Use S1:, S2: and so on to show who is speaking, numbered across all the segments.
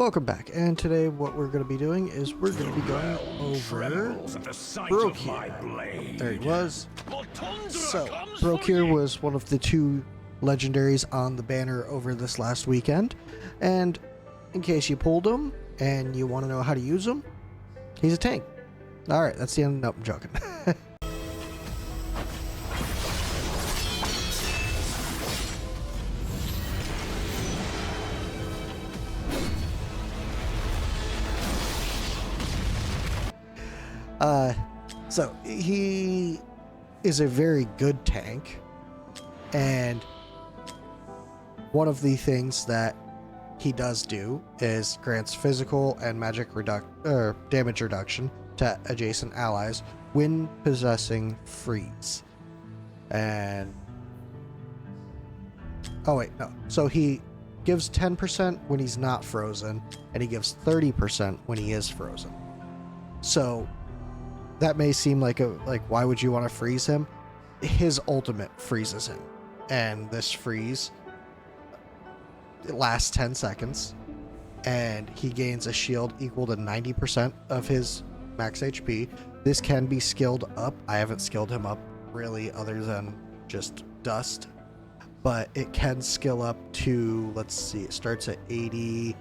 S1: Welcome back, and today what we're going to be doing is we're going to be going over Brokkir. There he was. So, Brokkir was one of the two legendaries on the banner over this last weekend, and in case you pulled him and you want to know how to use him, he's a tank. Alright, that's the end. Nope, I'm joking. So he is a very good tank, and one of the things that he does do is grants physical and magic damage reduction to adjacent allies when possessing freeze. And oh wait, no. So he gives 10% when he's not frozen, and he gives 30% when he is frozen. So that may seem like why would you want to freeze him? His ultimate freezes him, and this freeze lasts 10 seconds, and he gains a shield equal to 90% of his max HP. This can be skilled up. I haven't skilled him up really other than just dust, but it can skill up to, let's see, it starts at 80,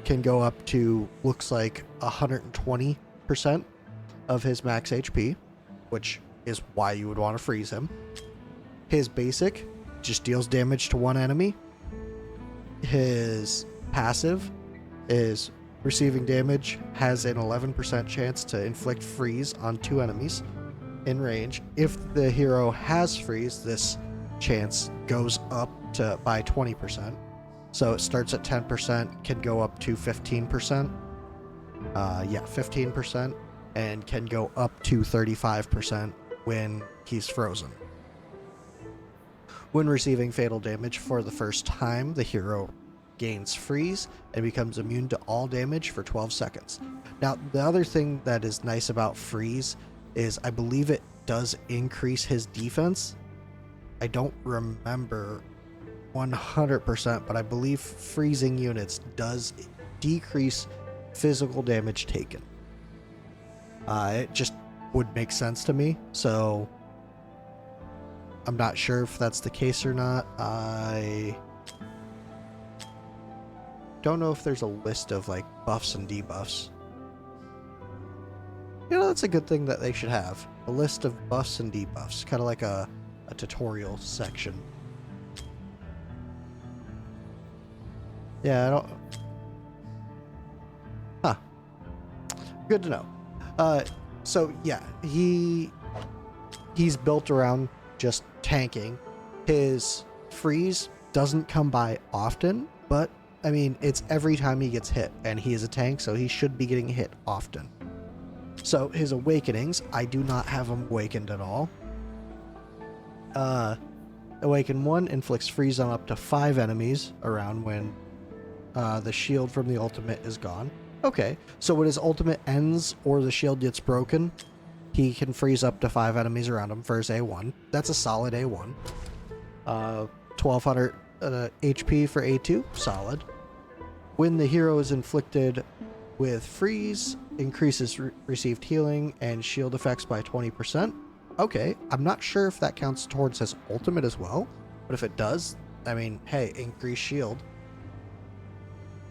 S1: can go up to, looks like 120% of his max HP, which is why you would want to freeze him. His basic just deals damage to one enemy. His passive is receiving damage, has an 11% chance to inflict freeze on two enemies in range. If the hero has freeze, this chance goes up to by 20%. So it starts at 10%, can go up to 15%. 15%. And can go up to 35% when he's frozen. When receiving fatal damage for the first time, the hero gains freeze and becomes immune to all damage for 12 seconds. Now, the other thing that is nice about freeze is I believe it does increase his defense. I don't remember 100%, but I believe freezing units does decrease physical damage taken. It just would make sense to me, so I'm not sure if that's the case or not. I don't know if there's a list of like buffs and debuffs. You know, that's a good thing that they should have. A list of buffs and debuffs, kind of like a tutorial section. Yeah, I don't... Huh. Good to know. So yeah, he's built around just tanking. His freeze doesn't come by often, but I mean, it's every time he gets hit, and he is a tank, so he should be getting hit often. So his awakenings, I do not have him awakened at all. Awaken 1 inflicts freeze on up to 5 enemies around when the shield from the ultimate is gone. Okay, so when his ultimate ends or the shield gets broken, he can freeze up to 5 enemies around him for his A1. That's a solid A1. 1200 HP for A2, solid. When the hero is inflicted with freeze, increases received healing and shield effects by 20%. Okay, I'm not sure if that counts towards his ultimate as well, but if it does, I mean, hey, increase shield.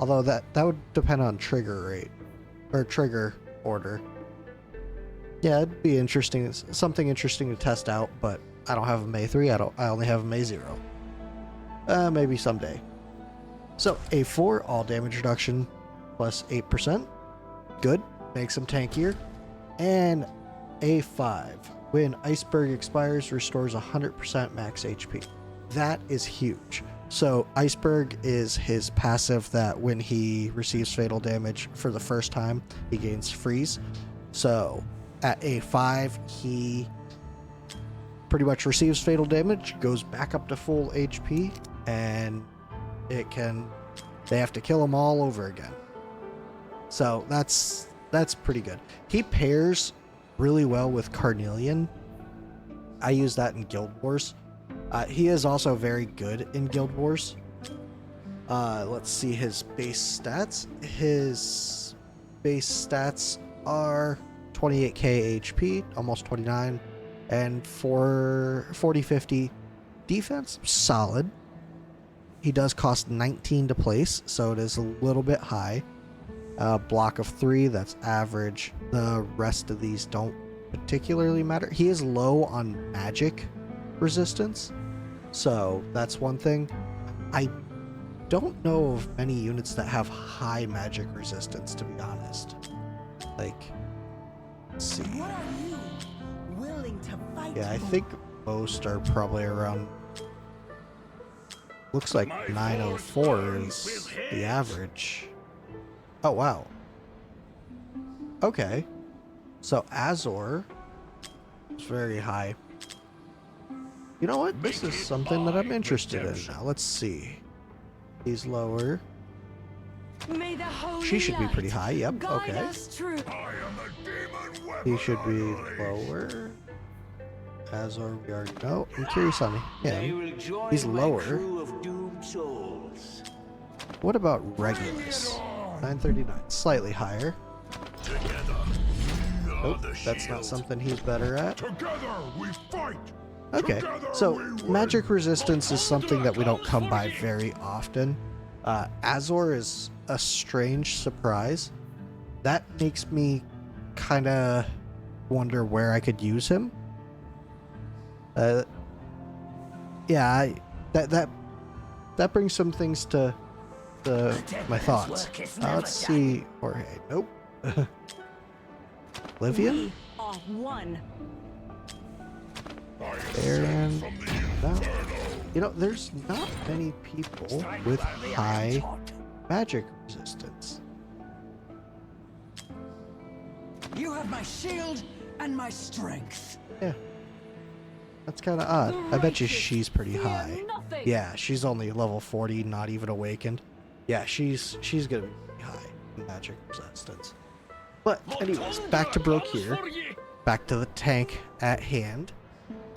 S1: Although that would depend on trigger rate, or trigger order. Yeah, it'd be interesting, something interesting to test out, but I don't have him A3, I only have him A0. Maybe someday. So, A4, all damage reduction, plus 8%. Good, makes him tankier. And A5, when Iceberg expires, restores 100% max HP. That is huge. So Iceberg is his passive that when he receives fatal damage for the first time, he gains freeze. So at A5, he pretty much receives fatal damage, goes back up to full HP, and they have to kill him all over again. So that's pretty good. He pairs really well with Carnelian. I use that in Guild Wars. He is also very good in Guild Wars. Let's see his base stats. His base stats are 28k HP, almost 29, and 40-50 defense. Solid. He does cost 19 to place, so it is a little bit high. Block of 3, that's average. The rest of these don't particularly matter. He is low on magic resistance, so that's one thing. I don't know of many units that have high magic resistance, to be honest. Like, let's see.
S2: What are you willing to fight?
S1: Yeah, I think most are probably around. Looks like 904 is the average. Oh, wow. Okay. So Azor is very high. You know what? This is something that I'm interested in now. Let's see. He's lower. She should be pretty high. Yep. Okay. He should be lower. Azor, we already know. I'm curious on him. He's lower. What about Regulus? 939. Slightly higher. Nope, that's not something he's better at. Okay, so magic resistance is something that we don't come by very often. Azor is a strange surprise. That makes me kind of wonder where I could use him. Yeah, that brings some things to my thoughts. Let's see. Jorge. Nope. Livian? And no. You know, there's not many people with high magic resistance.
S2: You have my shield and my strength.
S1: Yeah. That's kind of odd. I bet you she's pretty high. Yeah, she's only level 40, not even awakened. Yeah, she's gonna be pretty high in magic resistance. But anyways, back to Brokkir. Back to the tank at hand.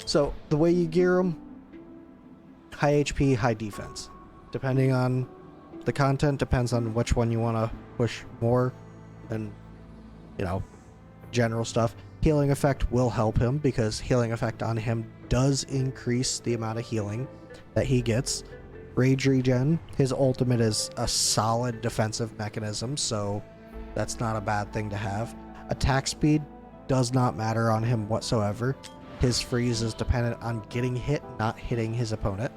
S1: So the way you gear them, high HP, high defense. Depending on the content, depends on which one you want to push more, and you know, general stuff. Healing effect will help him because healing effect on him does increase the amount of healing that he gets. Rage regen, his ultimate is a solid defensive mechanism, so that's not a bad thing to have. Attack speed does not matter on him whatsoever. His freeze is dependent on getting hit, not hitting his opponent.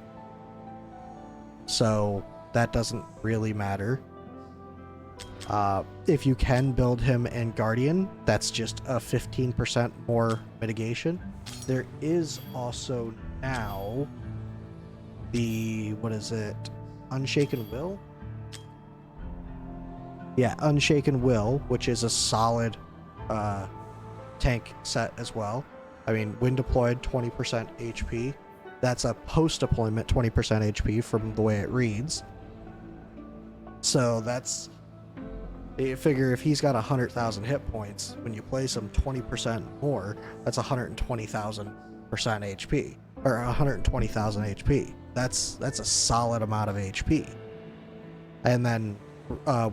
S1: So that doesn't really matter. If you can build him in Guardian, that's just a 15% more mitigation. There is also now the, what is it? Unshaken Will? Yeah, Unshaken Will, which is a solid tank set as well. I mean, when deployed, 20% HP. That's a post-deployment 20% HP from the way it reads. So that's... You figure if he's got 100,000 hit points, when you place him 20% more, that's 120,000% HP. Or 120,000 HP. That's a solid amount of HP. And then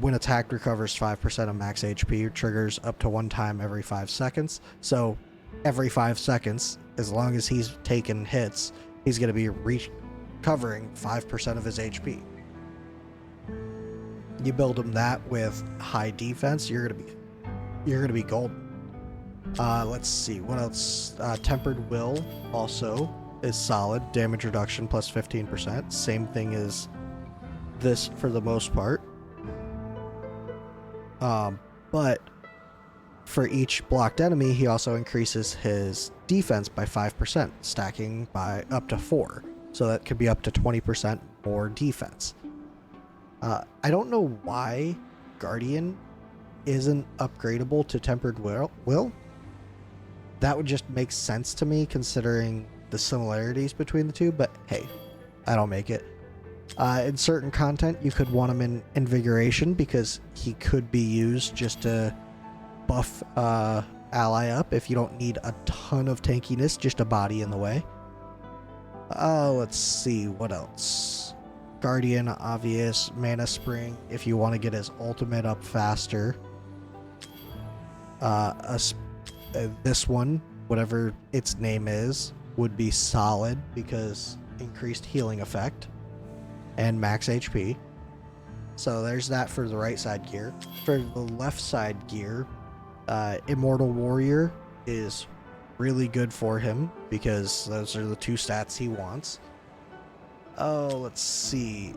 S1: when attacked, recovers 5% of max HP, triggers up to 1 time every 5 seconds. So every 5 seconds, as long as he's taking hits, he's going to be recovering 5% of his HP. You build him that with high defense, you're gonna be golden. Let's see what else. Tempered Will also is solid. Damage reduction plus 15%. Same thing as this for the most part. But for each blocked enemy, he also increases his defense by 5%, stacking by up to 4. So that could be up to 20% more defense. I don't know why Guardian isn't upgradable to Tempered Will. That would just make sense to me considering the similarities between the two, but hey, I don't make it. In certain content, you could want him in Invigoration because he could be used just to buff ally up if you don't need a ton of tankiness, just a body in the way. Let's see, what else? Guardian, obvious. Mana Spring, if you want to get his ultimate up faster. This one, whatever its name is, would be solid because increased healing effect and max HP. So there's that for the right side gear. For the left side gear, Immortal Warrior is really good for him because those are the two stats he wants. Oh, let's see.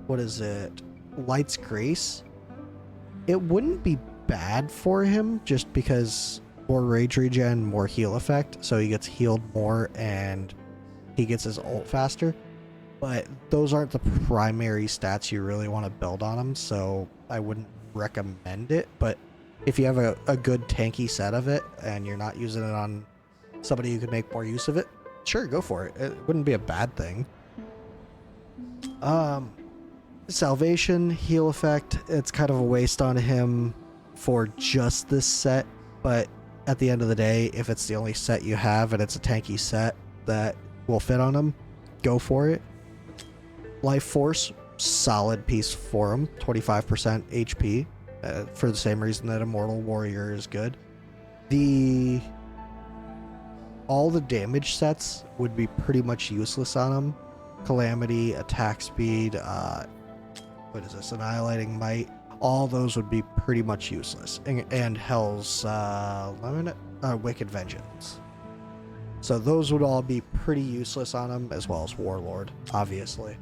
S1: What is it? Light's Grace. It wouldn't be bad for him just because more rage regen, more heal effect, so he gets healed more and he gets his ult faster. But those aren't the primary stats you really want to build on him, so I wouldn't recommend it. But if you have a good tanky set of it and you're not using it on somebody who could make more use of it, sure, go for it. It wouldn't be a bad thing. Salvation, heal effect, it's kind of a waste on him for just this set, but at the end of the day, if it's the only set you have and it's a tanky set that will fit on him, go for it. Life Force, solid piece for him, 25% HP, for the same reason that Immortal Warrior is good. All the damage sets would be pretty much useless on him. Calamity, attack speed, what is this, Annihilating Might, all those would be pretty much useless. And Hell's Wicked Vengeance. So those would all be pretty useless on him, as well as Warlord, obviously.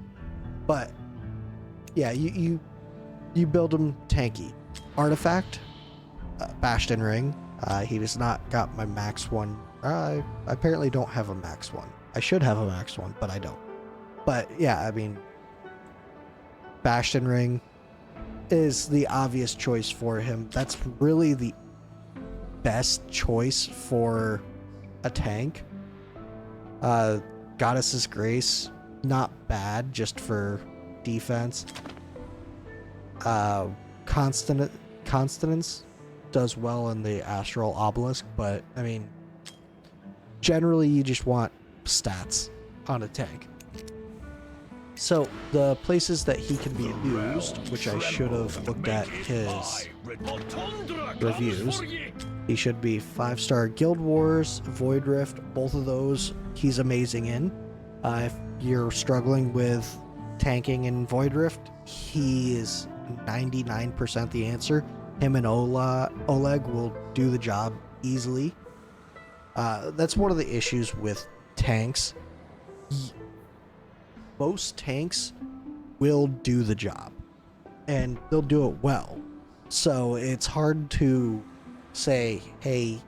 S1: But yeah, you build him tanky. Artifact, Bastion Ring. He does not got my max one. I apparently don't have a max one. I should have a max one, but I don't. But yeah, I mean, Bastion Ring is the obvious choice for him. That's really the best choice for a tank. Goddess's Grace, not bad, just for defense. Constance does well in the Astral Obelisk, but I mean, generally you just want stats on a tank. So the places that he can be used, which I should have looked at his reviews, he should be 5-star Guild Wars, Void Rift, both of those he's amazing in. If you're struggling with tanking in Void Rift, he is 99% the answer. Him and Oleg will do the job easily. That's one of the issues with tanks. Most tanks will do the job, and they'll do it well. So it's hard to say, hey,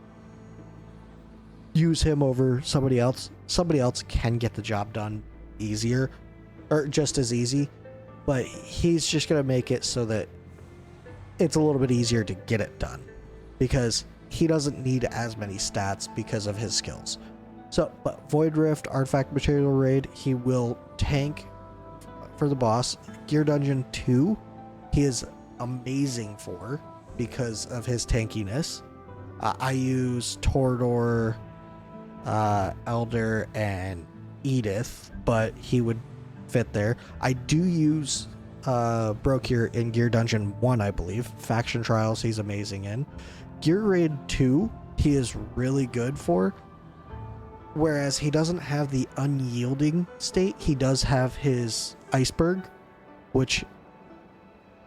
S1: use him over somebody else. Somebody else can get the job done easier, or just as easy, but he's just going to make it so that it's a little bit easier to get it done, because he doesn't need as many stats because of his skills. So, but Void Rift, Artifact Material Raid, he will tank for the boss. Gear Dungeon 2, he is amazing for because of his tankiness. I use Torador, Elder, and Edith, but he would fit there. I do use Brokkir in Gear Dungeon 1, I believe. Faction Trials, he's amazing in. Gear Raid 2, he is really good for. Whereas he doesn't have the unyielding state, he does have his Iceberg, which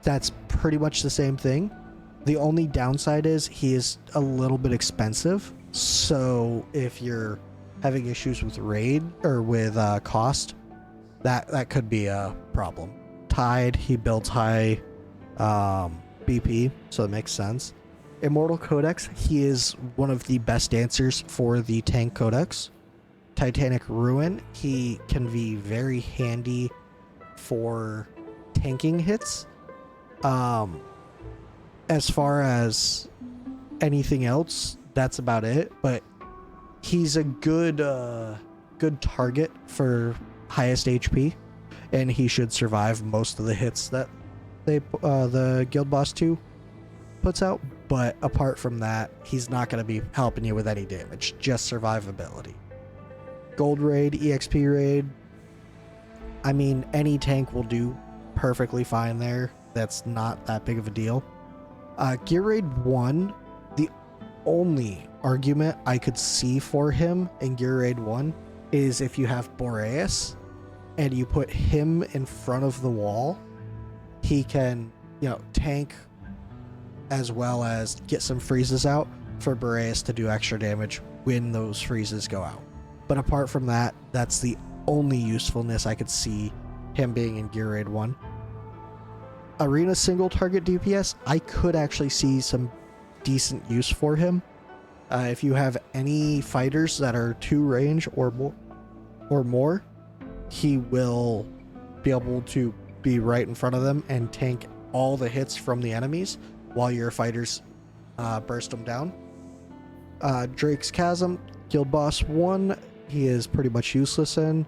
S1: that's pretty much the same thing. The only downside is he is a little bit expensive. So if you're having issues with raid or with cost, that could be a problem. Tide, he builds high BP, so it makes sense. Immortal Codex, he is one of the best answers for the tank codex. Titanic Ruin, he can be very handy for tanking hits. As far as anything else, that's about it. But he's a good target for highest HP, and he should survive most of the hits that the Guild Boss 2 puts out. But apart from that, he's not going to be helping you with any damage, just survivability. Gold Raid, EXP Raid. I mean, any tank will do perfectly fine there. That's not that big of a deal. Gear Raid 1, the only argument I could see for him in Gear Raid 1 is if you have Boreas and you put him in front of the wall, he can, you know, tank as well as get some freezes out for Boreas to do extra damage when those freezes go out. But apart from that, that's the only usefulness I could see him being in Gear Raid 1. Arena single target DPS, I could actually see some decent use for him. If you have any fighters that are 2 range or more, he will be able to be right in front of them and tank all the hits from the enemies while your fighters burst them down. Drake's Chasm, Guild Boss 1, he is pretty much useless in.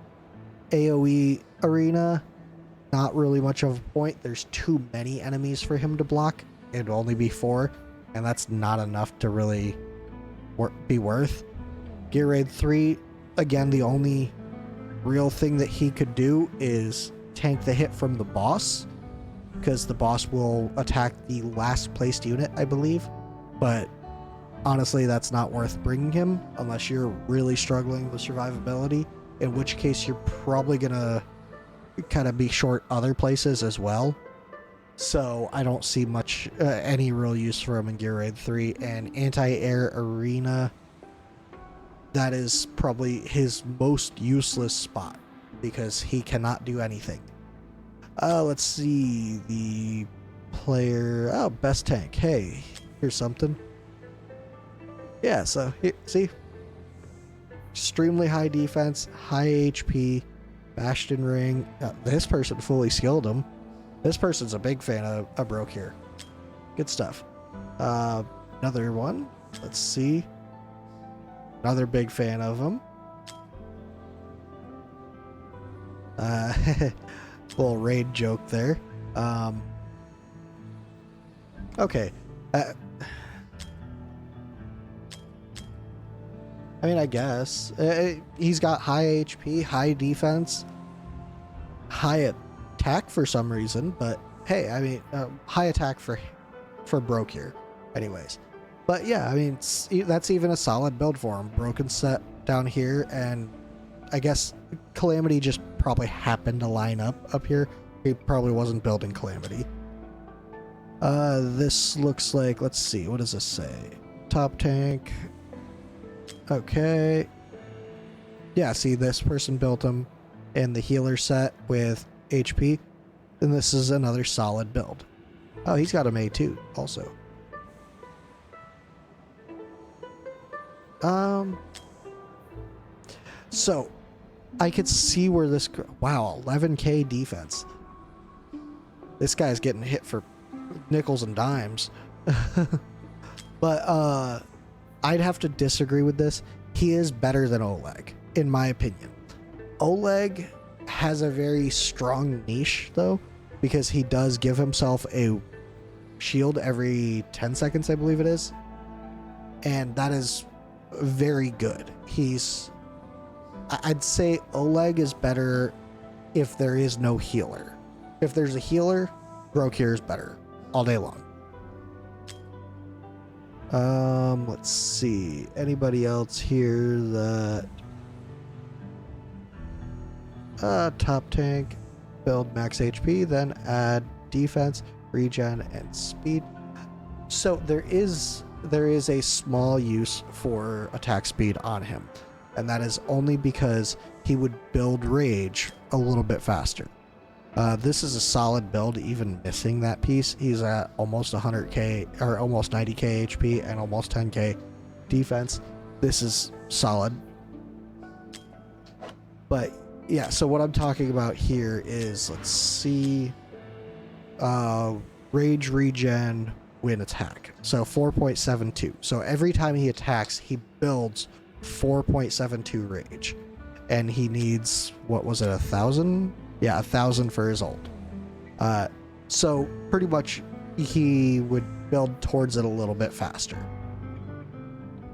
S1: AoE Arena, not really much of a point. There's too many enemies for him to block. It'd only be 4, and that's not enough to really be worth. Gear Raid 3, again, the only real thing that he could do is tank the hit from the boss, because the boss will attack the last placed unit, I believe. But honestly, that's not worth bringing him unless you're really struggling with survivability, in which case you're probably gonna kind of be short other places as well. So I don't see much any real use for him in Gear Raid 3. And Anti-Air Arena, that is probably his most useless spot because he cannot do anything. Let's see the player. Oh, best tank. Hey, here's something. Yeah, so here, see, extremely high defense, high HP, Bastion Ring. This person fully skilled him. This person's a big fan of Brokkir. Good stuff. Another one. Let's see. Another big fan of him. Little raid joke there. Okay. I mean, I guess. He's got high HP, high defense, high attack for some reason, but hey, I mean, high attack for Brokkir anyways. But yeah, I mean, that's even a solid build for him. Broken set down here, and I guess Calamity just probably happened to line up here. He probably wasn't building Calamity. This looks like, let's see, what does this say? Top tank. Okay. Yeah, see, this person built him in the healer set with HP, and this is another solid build. Oh, he's got a May too, also. So I could see where this, wow, 11k defense. This guy's getting hit for nickels and dimes. But I'd have to disagree with this. He is better than Oleg, in my opinion. Oleg has a very strong niche, though, because he does give himself a shield every 10 seconds, I believe it is. And that is very good. I'd say Oleg is better if there is no healer. If there's a healer, Brokkir is better all day long. Let's see. Anybody else here that top tank, build max HP, then add defense, regen, and speed. So there is a small use for attack speed on him, and that is only because he would build rage a little bit faster. This is a solid build, even missing that piece. He's at almost 100k or almost 90k HP and almost 10k defense. This is solid. But yeah, so what I'm talking about here is, let's see, rage regen when attack. So 4.72. So every time he attacks, he builds 4.72 rage, and he needs, what was it, 1,000? Yeah, 1,000 for his ult. So pretty much he would build towards it a little bit faster,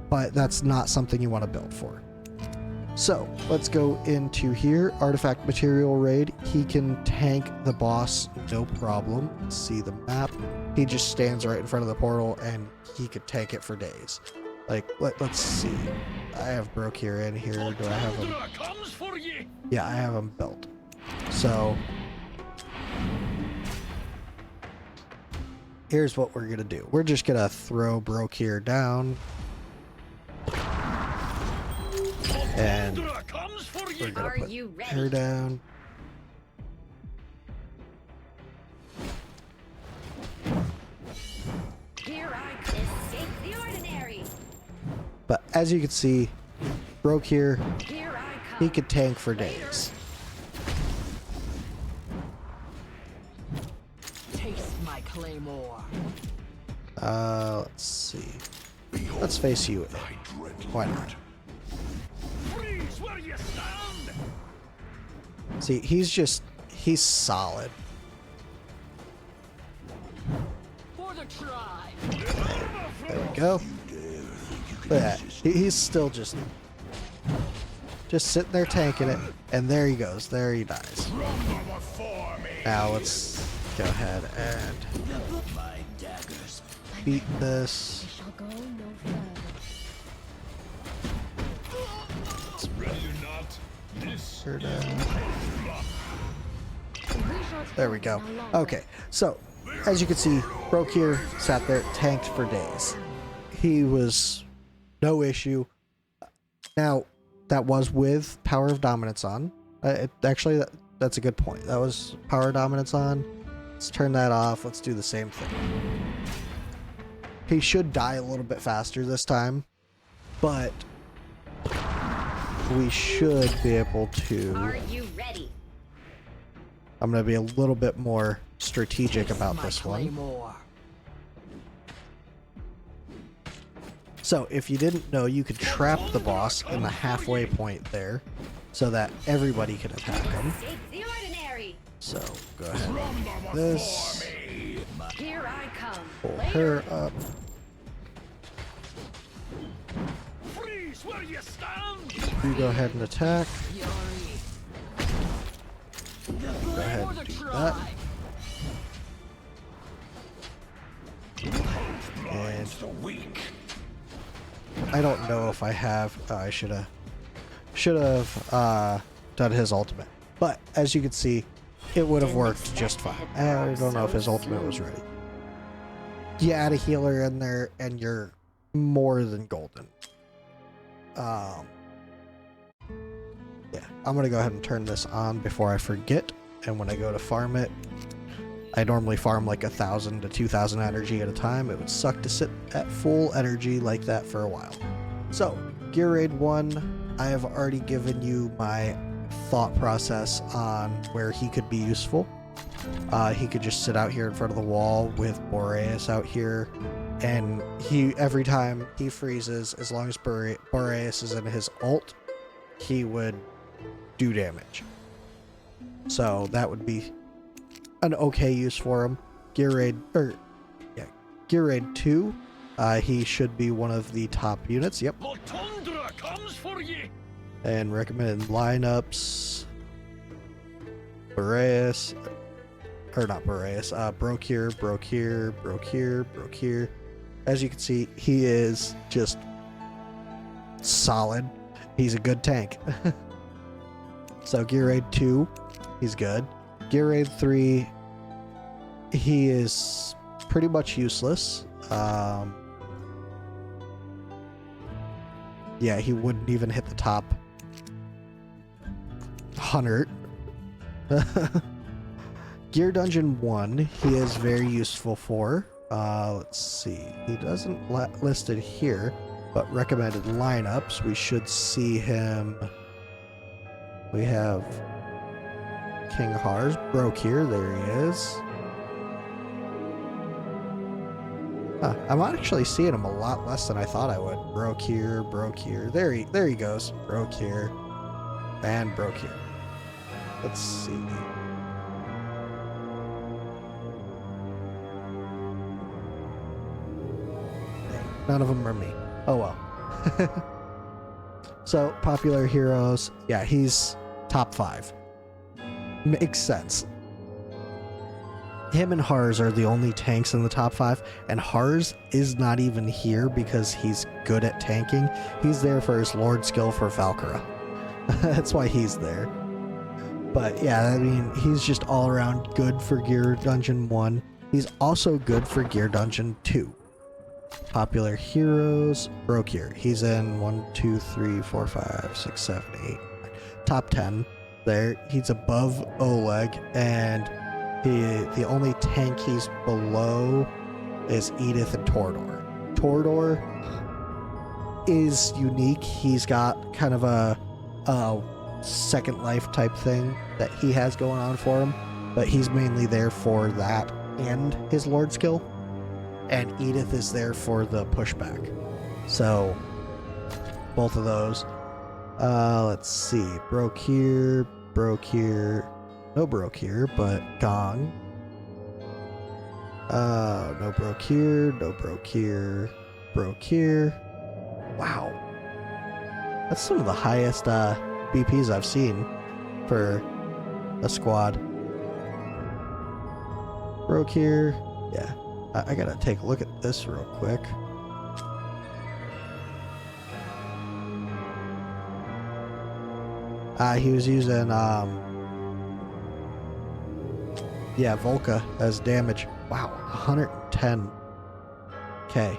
S1: but that's not something you want to build for. So let's go into here. Artifact material raid. He can tank the boss, no problem. See the map. He just stands right in front of the portal and he could tank it for days. Like, let's see. I have Brokkir in here. Do I have him? Yeah, I have him built. So here's what we're gonna do. We're just gonna throw Brokkir down. And we're gonna put her down. But as you can see, Brokkir, he could tank for days.
S2: Taste my claymore.
S1: Let's see. Let's face you. Why not? See, he's solid.
S2: For the tribe.
S1: There we go. Look at that. He's still just sitting there tanking it, and there he goes. There he dies. Now let's go ahead and beat this. Her down. There we go. Okay, so as you can see, Brokkir sat there, tanked for days. He was no issue. Now, that was with Power of Dominance on. Actually, that's a good point. That was Power of Dominance on. Let's turn that off. Let's do the same thing. He should die a little bit faster this time, but we should be able to...
S3: Are you ready?
S1: I'm going to be a little bit more strategic about this one. So, if you didn't know, you could trap the boss in the halfway point there so that everybody can attack him. So, go ahead and do this.
S3: Here I come.
S1: Pull her up. You go ahead and attack. Go ahead and do that. And I don't know if I have. I should have done his ultimate, but as you can see, it would have worked just fine. I don't know if his ultimate was ready. You add a healer in there, and you're more than golden. Yeah, I'm gonna go ahead and turn this on before I forget. And when I go to farm it, I normally farm like 1,000 to 2,000 energy at a time. It would suck to sit at full energy like that for a while. So, Gear Raid 1, I have already given you my thought process on where he could be useful. He could just sit out here in front of the wall with Boreas out here, and every time he freezes, as long as Boreas is in his ult, he would do damage. So that would be an okay use for him. Gear Raid 2, he should be one of the top units. Yep. And recommended lineups. Boreas, or not Boreas, Brokkir. As you can see, he is just solid. He's a good tank. So Gear Raid 2, he's good. Gear Raid 3, he is pretty much useless. Yeah, he wouldn't even hit the top 100. Gear Dungeon 1, he is very useful for. Let's see. He doesn't list it here, but recommended lineups. We should see him. We have King Har's Brokkir. There he is. Huh, I'm actually seeing him a lot less than I thought I would. Brokkir. There he goes. Brokkir and Brokkir. Let's see. None of them are me. Oh well. So, popular heroes, yeah, he's top 5. Makes sense. Him and Hars are the only tanks in the top 5, and Hars is not even here because he's good at tanking. He's there for his Lord skill for Valkyra. That's why he's there. But yeah, I mean, he's just all around good for Gear Dungeon 1. He's also good for Gear Dungeon 2. Popular heroes, Brokkir. He's in 1, 2, 3, 4, 5, 6, 7, 8, 9. Top 10 there. He's above Oleg, and the only tank he's below is Edith and Torador. Torador is unique. He's got kind of a second life type thing that he has going on for him, but he's mainly there for that and his Lord skill, and Edith is there for the pushback. So both of those. Let's see. Brokkir, no Brokkir, but Gong. No Brokkir. Wow. That's some of the highest BPs I've seen for a squad. Brokkir, yeah. I gotta take a look at this real quick. He was using yeah, Volca as damage. Wow, 110k.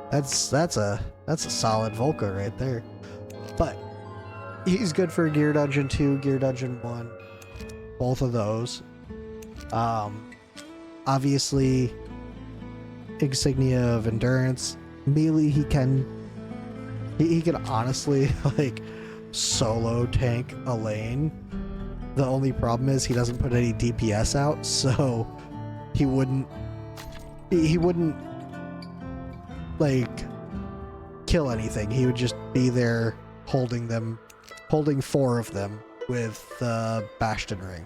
S1: That's a solid Volca right there. But he's good for Gear Dungeon 2, Gear Dungeon 1. Both of those. Obviously Insignia of Endurance. Melee he can honestly like solo tank a lane. The only problem is he doesn't put any DPS out, so he wouldn't like kill anything. He would just be there holding 4 of them with the Bastion Ring.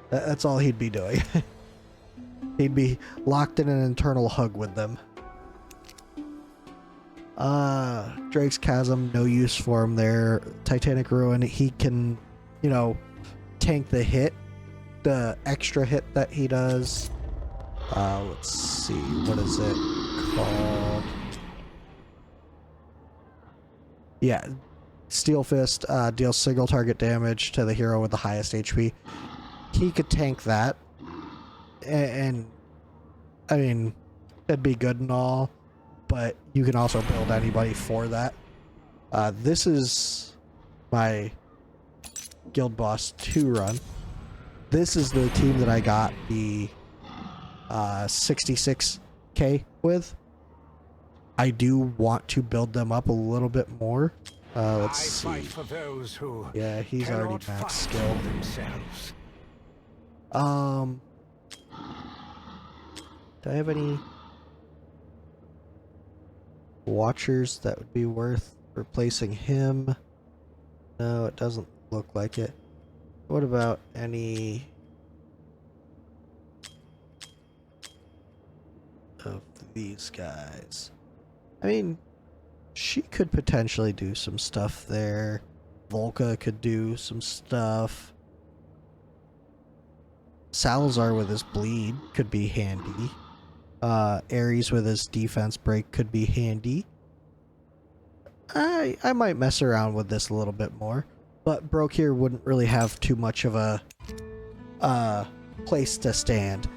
S1: That's all he'd be doing. He'd be locked in an internal hug with them. Drake's Chasm, no use for him there. Titanic Ruin, he can, tank the hit, the extra hit that he does. Let's see, what is it called? Yeah, Steel Fist deals single target damage to the hero with the highest HP. He could tank that, and I mean, it'd be good and all, but you can also build anybody for that. This is my Guild Boss 2 run. This is the team that I got the 66k with. I do want to build them up a little bit more. Let's see. Yeah, he's already max skill. Do I have any Watchers that would be worth replacing him? No, it doesn't look like it. What about any of these guys? I mean, she could potentially do some stuff there. Volca could do some stuff. Salazar with his bleed could be handy. Ares with his defense break could be handy. I might mess around with this a little bit more, but Brokkir wouldn't really have too much of a place to stand.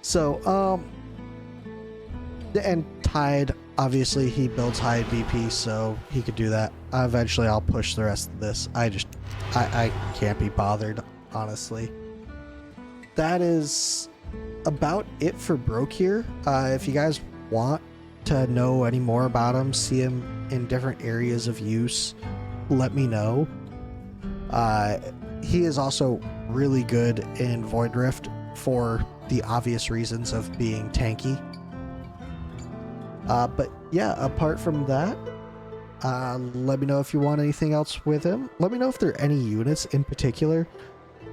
S1: So, and Tide, obviously he builds high BP, so he could do that. Eventually I'll push the rest of this. I can't be bothered, honestly. That is about it for Brokkir. If you guys want to know any more about him, see him in different areas of use, let me know. He is also really good in Void Rift for the obvious reasons of being tanky. But yeah, apart from that, let me know if you want anything else with him. Let me know if there are any units in particular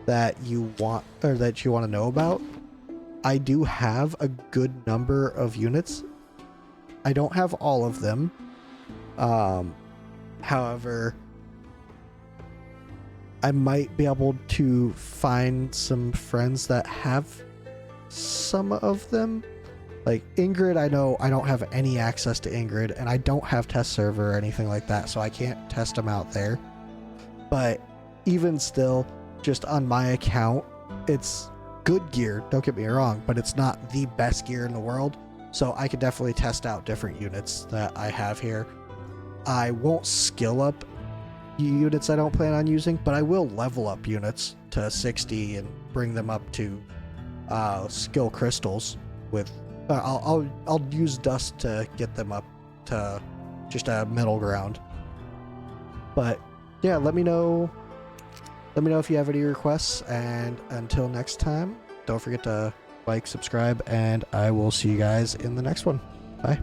S1: that you want or that you want to know about. I do have a good number of units. I don't have all of them. However, I might be able to find some friends that have some of them. Like Ingrid, I know I don't have any access to Ingrid, and I don't have test server or anything like that, so I can't test them out there. But even still, just on my account, it's good gear, don't get me wrong, but it's not the best gear in the world. So I could definitely test out different units that I have here. I won't skill up units I don't plan on using, but I will level up units to 60 and bring them up to skill crystals with I'll use dust to get them up to just a middle ground. But yeah, let me know if you have any requests, and until next time, don't forget to like, subscribe, and I will see you guys in the next one. Bye.